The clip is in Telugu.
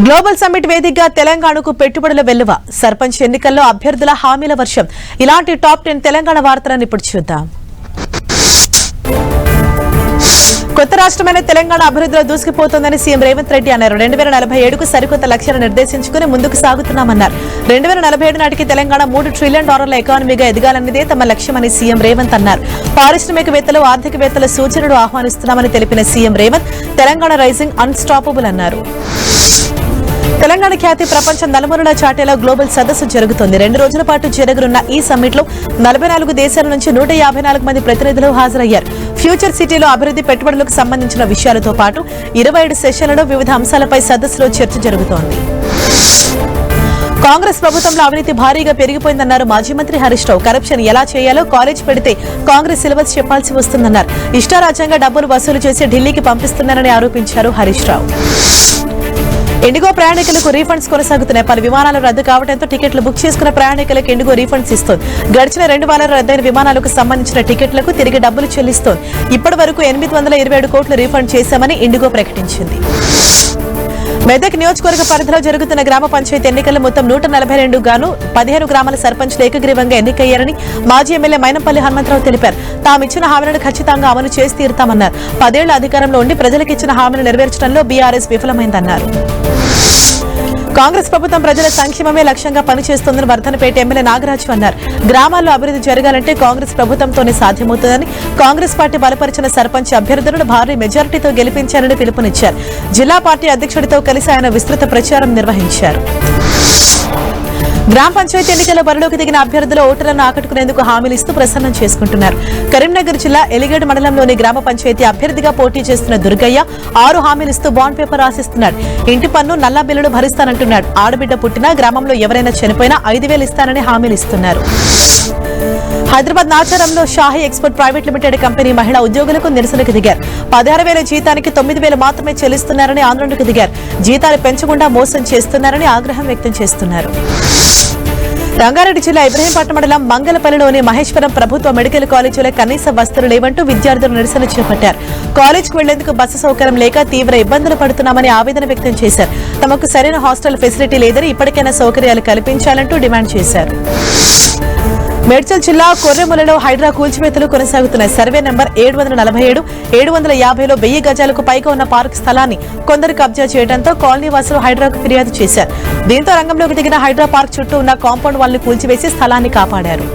గ్లోబల్ సమ్మిట్ వేదికగా తెలంగాణకు పెట్టుబడుల వెల్లువ సర్పంచ్ ఎన్నికల్లో అభ్యర్థుల హామీల వర్షం ఇలాంటి టాప్ 10 తెలంగాణ వార్తలను ఇప్పుడు చూద్దాం. కొత్త రాష్ట్రమైన తెలంగాణ అభివృద్ధిలో దూసుకుపోతోందని సీఎం రేవంత్ రెడ్డి అన్నారు. 2047కు సరికొత్త లక్ష్యాలను నిర్దేశించుకుని ముందుకు సాగుతున్నామన్నారు. 2047 నాటికి తెలంగాణ $3 ట్రిలియన్ ఎకానమీగా ఎదగాలన్నదే తమ లక్ష్యమని సీఎం రేవంత్ అన్నారు. పారిశ్రామికవేత్తలు ఆర్థికవేత్తల సూచనలు ఆహ్వానిస్తున్నామని తెలిపిన CM Revanth Telangana rising unstoppable అన్నారు. తెలంగాణ ఖ్యాతి ప్రపంచం నలుమూలలా చాటేలా గ్లోబల్ సదస్సు జరుగుతోంది. 2 రోజుల పాటు జరగనున్న ఈ సమ్మిట్ లో 44 దేశాల నుంచి 154 మంది ప్రతినిధులు హాజరయ్యారు. ఫ్యూచర్ సిటీలో అభివృద్ధి పెట్టుబడులకు సంబంధించిన విషయాలతో పాటు 27 సెషన్లలో వివిధ అంశాలపై సదస్సులో చర్చ జరుగుతోంది. కాంగ్రెస్ ప్రభుత్వంలో అవినీతి భారీగా పెరిగిపోయిందన్నారు మాజీ మంత్రి హరీష్ రావు. కరప్షన్ ఎలా చేయాలో కాలేజ్ పెడితే కాంగ్రెస్ సిలబస్ చెప్పాల్సి వస్తుందన్నారు. ఇష్టారాజ్యంగా డబ్బులు వసూలు చేసి ఢిల్లీకి పంపిస్తున్నారని ఆరోపించారు హరీష్ రావు. ఇండిగో ప్రయాణికులకు రీఫండ్స్ కొనసాగుతున్నాయి. పలు విమానాలు రద్దు కావడంతో టికెట్లు బుక్ చేసుకున్న ప్రయాణికులకు ఇండిగో రీఫండ్స్ ఇస్తోంది. గడిచిన 2 వారాలు రద్దయిన విమానాలకు సంబంధించిన టికెట్లకు తిరిగి డబ్బులు చెల్లిస్తోంది. ఇప్పటి వరకు 827 కోట్లు రీఫండ్ చేశామని ఇండిగో ప్రకటించింది. మెదక్ నియోజకవర్గ పరిధిలో జరుగుతున్న గ్రామ పంచాయతీ ఎన్నికల్లో మొత్తం 142 గాను 15 గ్రామాల సర్పంచ్లు ఏకగ్రీవంగా ఎన్నికయ్యారని మాజీ ఎమ్మెల్యే మైనంపల్లి హనుమంతరావు తెలిపారు. తామిచ్చిన హామీలను ఖచ్చితంగా అమలు చేసి తీరుతామన్నారు. 10 ఏళ్ల అధికారంలో ఉండి ప్రజలకు ఇచ్చిన హామీలు నెరవేర్చడంలో బీఆర్ఎస్ విఫలమైందన్నారు. కాంగ్రెస్ ప్రభుత్వం ప్రజల సంక్షేమమే లక్ష్యంగా పనిచేస్తోందని వర్ధనపేట ఎమ్మెల్యే నాగరాజు అన్నారు. గ్రామాల్లో అభివృద్ధి జరగాలంటే కాంగ్రెస్ ప్రభుత్వంతోనే సాధ్యమవుతుందని, కాంగ్రెస్ పార్టీ బలపరిచిన సర్పంచ్ అభ్యర్థులను భారీ మెజారిటీతో గెలిపించారని పిలుపునిచ్చారు. జిల్లా పార్టీ అధ్యక్షుడితో కలిసి ఆయన విస్తృత ప్రచారం నిర్వహించారు. గ్రామ పంచాయతీ ఎన్నికల్లో బరిలోకి దిగిన అభ్యర్థుల ఓటర్లను ఆకట్టుకునేందుకు హామీలు ఇస్తూ ప్రసన్నం చేసుకుంటున్నారు. కరీంనగర్ జిల్లా ఎలిగేడ్ మండలంలోని గ్రామ పంచాయతీ అభ్యర్థిగా పోటీ చేస్తున్న దుర్గయ్య 6 హామీలు ఇస్తూ బాండ్ పేపర్ రాసిస్తున్నాడు. ఇంటి పన్ను నల్లా బిల్లులు భరిస్తానంటున్నాడు. ఆడబిడ్డ పుట్టినా గ్రామంలో ఎవరైనా చనిపోయినా 5,000 ఇస్తానని హామీలు ఇస్తున్నారు. హైదరాబాద్ నాచారంలో Shahi export private limited company మహిళా ఉద్యోగులకు నిరసనకు దిగారు. 16,000 జీతానికి 9,000 మాత్రమే చెల్లిస్తున్నారని ఆందోళనకు దిగారు. జీతాలు పెంచకుండా మోసం చేస్తున్నారని ఆగ్రహం వ్యక్తం చేస్తున్నారు. రంగారెడ్డి జిల్లా ఇబ్రహీంపట్నం మండలం మంగళపల్లిలోని మహేశ్వరం ప్రభుత్వ మెడికల్ కాలేజీలో కనీస వసతులు లేవంటూ విద్యార్థులు నిరసన చేపట్టారు. కాలేజీకి వెళ్లేందుకు బస్సు సౌకర్యం లేక తీవ్ర ఇబ్బందులు పడుతున్నామని ఆవేదన వ్యక్తం చేశారు. తమకు సరైన హాస్టల్ ఫెసిలిటీ లేదని ఇప్పటికైనా సౌకర్యాలు కల్పించాలంటూ డిమాండ్ చేశారు. మేడ్చల్ జిల్లా కొర్రెములలో హైడ్రా కూల్చివేతలు కొనసాగుతున్నాయి. సర్వే నెంబర్ 747, 750లో 1000 గజాలకు పైగా ఉన్న పార్క్ స్థలాన్ని కొందరు కబ్జా చేయడంతో కాలనీ వాసులు హైడ్రాకు ఫిర్యాదు చేశారు. దీంతో రంగంలోకి దిగిన హైడ్రా పార్క్ చుట్టూ ఉన్న కాంపౌండ్ వాల్ని కూల్చివేసి స్థలాన్ని కాపాడారు.